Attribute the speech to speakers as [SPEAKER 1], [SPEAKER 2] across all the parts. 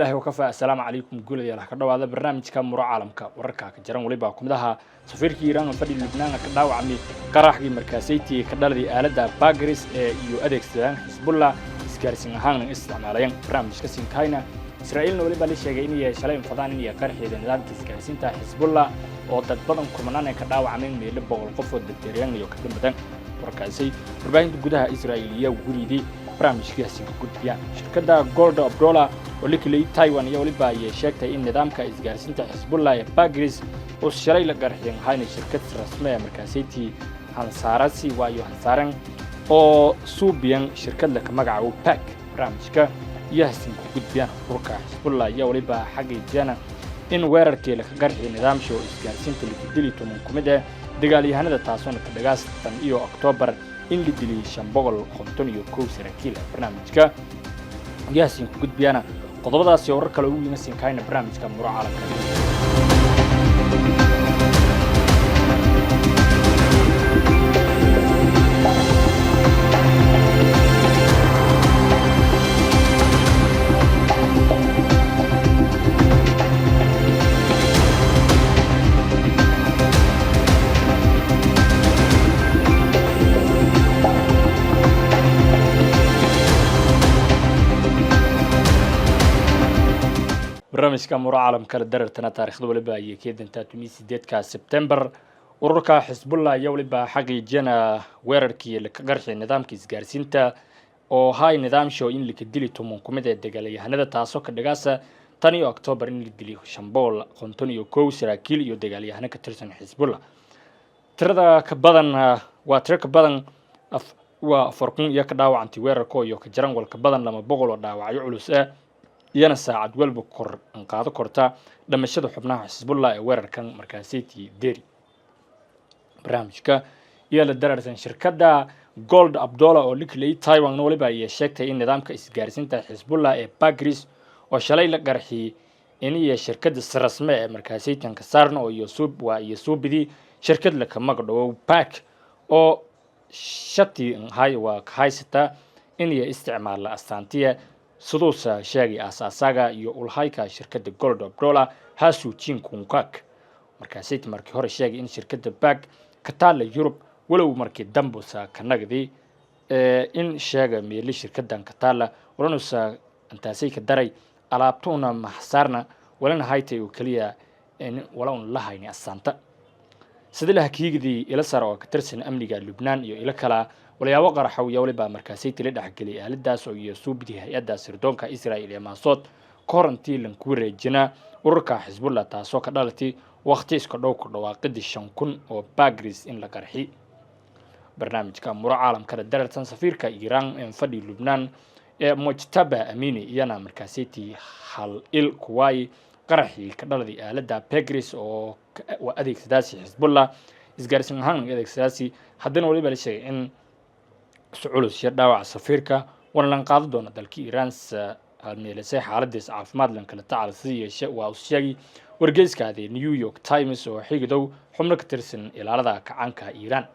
[SPEAKER 1] بالله وكفى السلام عليكم قول يا لك هذا برنامجك أمور عالمك وركع كجران وليبا كمدها سفير كيران وفدي لبنان كداو عمي قراحي مركزيتي كدالدي آلدا باغريس يو أدكسلان حزب الله إسكارسين هان استعمالين برنامج كسين كاينا إسرائيل وليبا لشيء إني شلون فضان إني قرحي نظام إسكارسين تا حزب الله ودد بدن كمنان كداو عمي ميل بقول قفود التريان يوكدم بدن مركزي ربعين جودها إسرائيلية وجودي barnaamijkaasi ku gudbiyaan shirkadda Gold of Dollar oo likilay Taiwan iyo waliba ay sheegtay in nidaamka isgaarsiinta Hezbollah ee Bagris oo shalay la qarxiyay hayna shirkad rasmi ah markaasaytii Hansarasi waayo Hansaran oo suubiyan shirkad la magacaabo PAC barnaamijka yaasin ku gudbiyaan ururka Hezbollah iyo waliba xaqiijina in weerarkii la qarxiyay nidaamka isgaarsiinta likidili toban kumida dagaalyahanada taasoo ka dhagaastan iyo October in lidili shambogol qonton kow saraakiil barnaamijka yaasin ku gudbiyana qodobadaas iyo warar kale ugu yimaadeen kaayna barnaamijka muro caalamka barnaamijka أمور عالمka darartana taariikhda waliba ay keedinta 28 September ururka Hezbollah iyo waliba xaqiijina weerarkii la qarxiyay nidaamka isgaarsiinta oo hay nidaamsho in la kadili toban kumida dagaalyahanada taasoo ka dhagaasa tan iyo October in la dili shambol qonton kow saraakiil iyo dagaalyahana ka tirsan Hezbollah tirada ka badan waa tiro ka badan waa farqun iyo ka dhaawacantay weerarka iyo ka jaran walka badan lama boqol oo dhaawacyo culus ah iyana saacad walba kor qaado korta dhamashada xubnaha Hezbollah ee weerarkan markaasiti deeri barnaamijka iyo la dararsan shirkadda Gold of Dollar oo likilay Taiwan waliba ay sheegtay in nidaamka isgaarsiinta Hezbollah ee Bagris oo shalay la qarxiyay in shirkadda rasmi ah markaasitan ka saarno oo Yusuubidi shirkad la ka magdhow PAC oo shati hay waa haysata in ay isticmaal astaantiya sidoo sheegay asaasaga iyo ulhayka shirkadda Gold of Dollar haasu jinkunk markaasay markii hore sheegay in shirkadda PAC ka taal Europe walow markii dambusa ka nagdi in sheegay meel shirkaddan ka taal walanusa intaasay ka daray alaabtuna mahsaarna walana haytay oo kaliya in walaun la hayni asaanta sidii hakiigdi ila sar oo ka tirsan amniga Lebanon iyo ila kala walayaabo qaraxow iyo waliba markaasay tili dhaxgalay aaladaas oo Yusuubidi hay'adda sirdoonka Israa'iil ee Maasod quarantine ku wareejina ururka Hezbollah taasoo ka dhalatay waqti iska dhow ku dhawaaqidii 5,000 oo Bagris in la qarxi barnaamijka muro caalamka darartan safiirka Iran ee fadhi Lebanon ee Mujtaba Amini iyana markaasay hal il kuway qarxi ka dhalatay aalada Bagris oo adeegsadaasi Hezbollah isgaarsiin ahaan adeegsadaasi haddana waliba la sheegay in سعولس يدعو سفيرك ولن قاضي دون دلك إيران الميلسي حالديس عافماد لن كلا تعال سيئة شيء وأوسياقي ورقيس كهذه نيويورك تايمز وحيق دو حملك ترسن إلى هذا كعنك إيران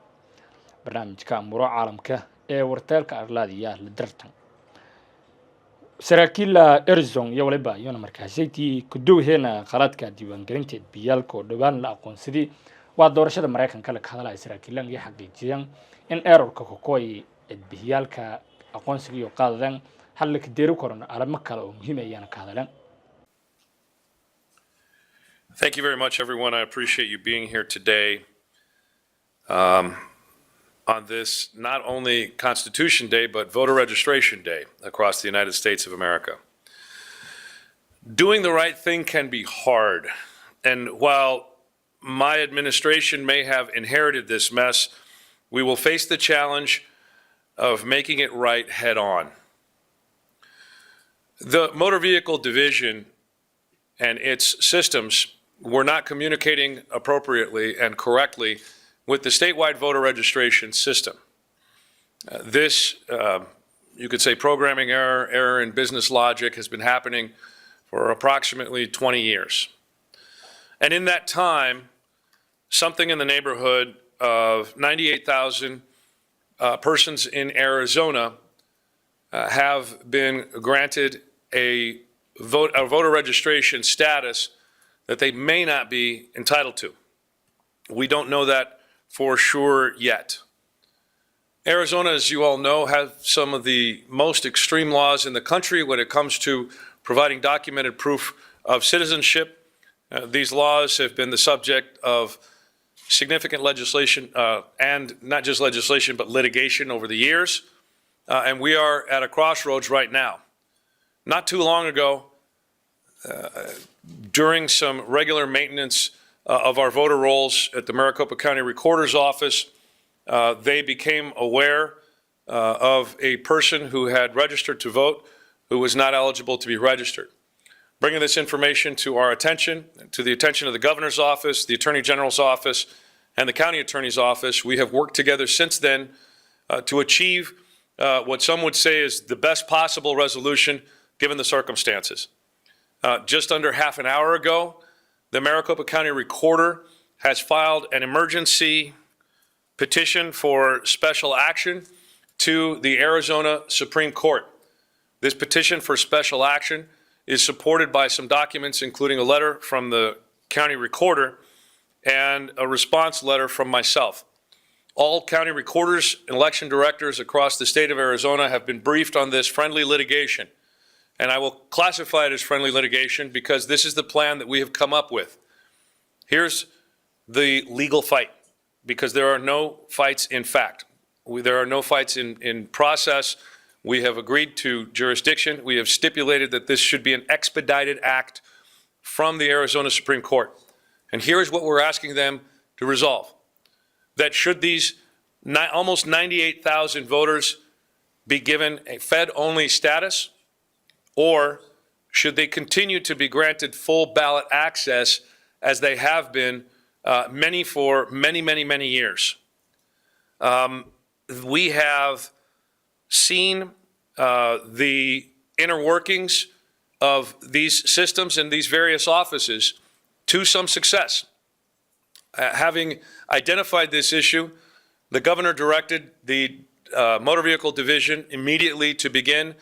[SPEAKER 1] برنامج كأمور عالمك ورتيلك أرلادي يا لدرتن سراكيل إرزون يولبا يونا مركزيتي كدو هنا خلاتك ديوان جرينتي بيالكو دوان لأقون سيدي ودورشة مريكان كلا كهلا سراكيلان يحقيقيان إن إيرورك كوكوي بيالك أقون سيدي وقادن هلك ديرو كورن على مكة ومهمة يانا كهلا.
[SPEAKER 2] Thank you very much, everyone. I appreciate you being here today on this not only Constitution Day, but Voter Registration Day across the United States of America. Doing the right thing can be hard. And while my administration may have inherited this mess, we will face the challenge of making it right head on. The Motor Vehicle Division and its systems were not communicating appropriately and correctly with the statewide voter registration system. This, you could say, programming error in business logic has been happening for approximately 20 years. And in that time, something in the neighborhood of 98,000 persons in Arizona have been granted a voter registration status that they may not be entitled to. We don't know that for sure yet. Arizona, as you all know, has some of the most extreme laws in the country when it comes to providing documented proof of citizenship. These laws have been the subject of significant legislation, and not just legislation, but litigation over the years. And we are at a crossroads right now. Not too long ago, during some regular maintenance of our voter rolls at the Maricopa County Recorder's Office, they became aware of a person who had registered to vote who was not eligible to be registered. Bringing this information to our attention, to the attention of the governor's office, the attorney general's office, and the county attorney's office, we have worked together since then to achieve what some would say is the best possible resolution given the circumstances. Just under half an hour ago, the Maricopa County Recorder has filed an emergency petition for special action to the Arizona Supreme Court. This petition for special action is supported by some documents, including a letter from the county recorder and a response letter from myself. All county recorders and election directors across the state of Arizona have been briefed on this friendly litigation. And I will classify it as friendly litigation because this is the plan that we have come up with. Here's the legal fight, because there are no fights in fact. There are no fights in process. We have agreed to jurisdiction. We have stipulated that this should be an expedited act from the Arizona Supreme Court. And here is what we're asking them to resolve. That should these almost 98,000 voters be given a Fed-only status, or should they continue to be granted full ballot access as they have been for many years? We have seen the inner workings of these systems and these various offices to some success. Having identified this issue, the governor directed the Motor Vehicle Division immediately to begin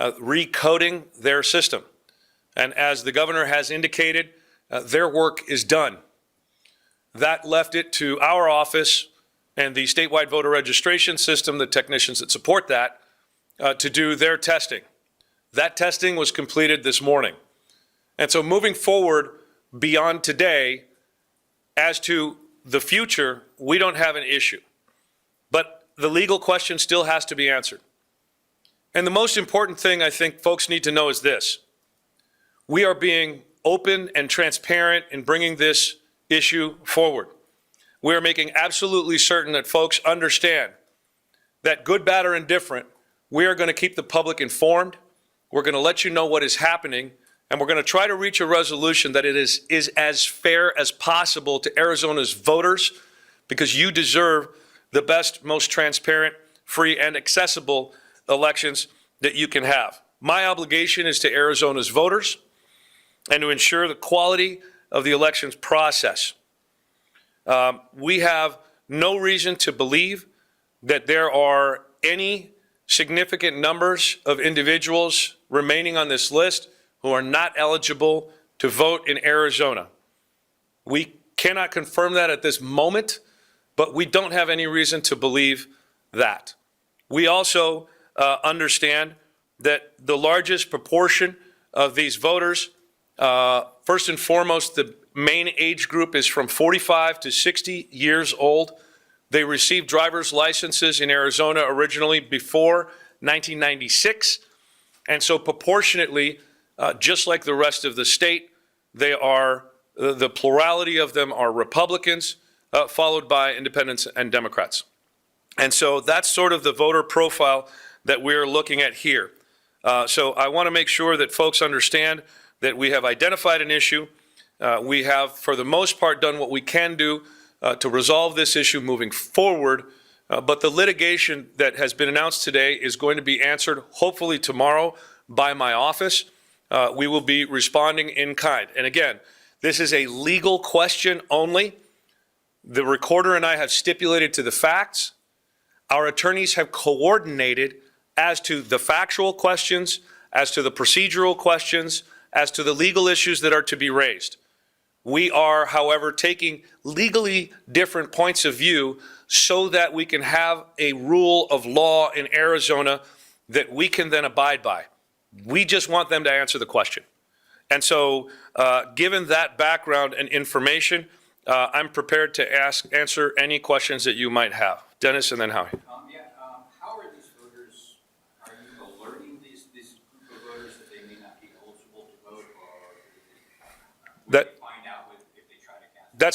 [SPEAKER 2] recoding their system. And as the governor has indicated, their work is done. That left it to our office and the statewide voter registration system, the technicians that support that, to do their testing. That testing was completed this morning. And so moving forward beyond today, as to the future, we don't have an issue. But the legal question still has to be answered. And the most important thing I think folks need to know is this. We are being open and transparent in bringing this issue forward. We are making absolutely certain that folks understand that good, bad, or indifferent, we are going to keep the public informed. We're going to let you know what is happening, and we're going to try to reach a resolution that it is as fair as possible to Arizona's voters, because you deserve the best, most transparent, free, and accessible elections that you can have. My obligation is to Arizona's voters and to ensure the quality of the elections process. We have no reason to believe that there are any significant numbers of individuals remaining on this list who are not eligible to vote in Arizona. We cannot confirm that at this moment, but we don't have any reason to believe that. We also understand that the largest proportion of these voters, first and foremost, the main age group is from 45 to 60 years old. They received driver's licenses in Arizona originally before 1996. And so proportionately, just like the rest of the state, they are, the plurality of them are Republicans, followed by independents and Democrats. And so that's sort of the voter profile that we're looking at here. So I want to make sure that folks understand that we have identified an issue. We have, for the most part, done what we can do to resolve this issue moving forward. But the litigation that has been announced today is going to be answered hopefully tomorrow by my office. We will be responding in kind. And again, this is a legal question only. The recorder and I have stipulated to the facts. Our attorneys have coordinated as to the factual questions, as to the procedural questions, as to the legal issues that are to be raised. We are, however, taking legally different points of view so that we can have a rule of law in Arizona that we can then abide by. We just want them to answer the question. And so, given that background and information, I'm prepared to answer any questions that you might have. Dennis and then Howie.
[SPEAKER 3] How are these voters, are you alerting this group of voters that they may not be eligible to vote, or will they find out if they try to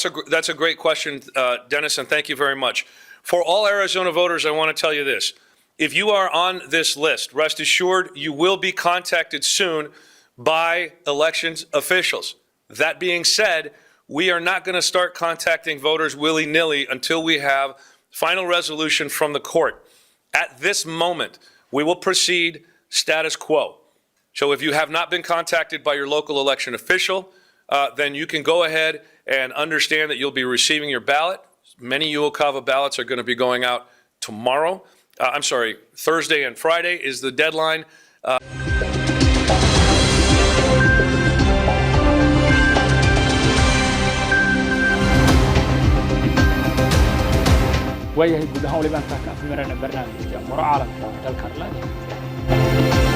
[SPEAKER 3] cast?
[SPEAKER 2] That's a great question, Dennis, and thank you very much. For all Arizona voters, I want to tell you this. If you are on this list, rest assured you will be contacted soon by elections officials. That being said, we are not going to start contacting voters willy-nilly until we have final resolution from the court. At this moment, we will proceed status quo. So if you have not been contacted by your local election official, then you can go ahead and understand that you'll be receiving your ballot. Many UOCAVA ballots are going to be going out tomorrow. Thursday and Friday is the deadline.
[SPEAKER 1] waayahay guud ahaan waliba intaa ka afmarana barnaamijka muro caalamka warteelka Arlaadi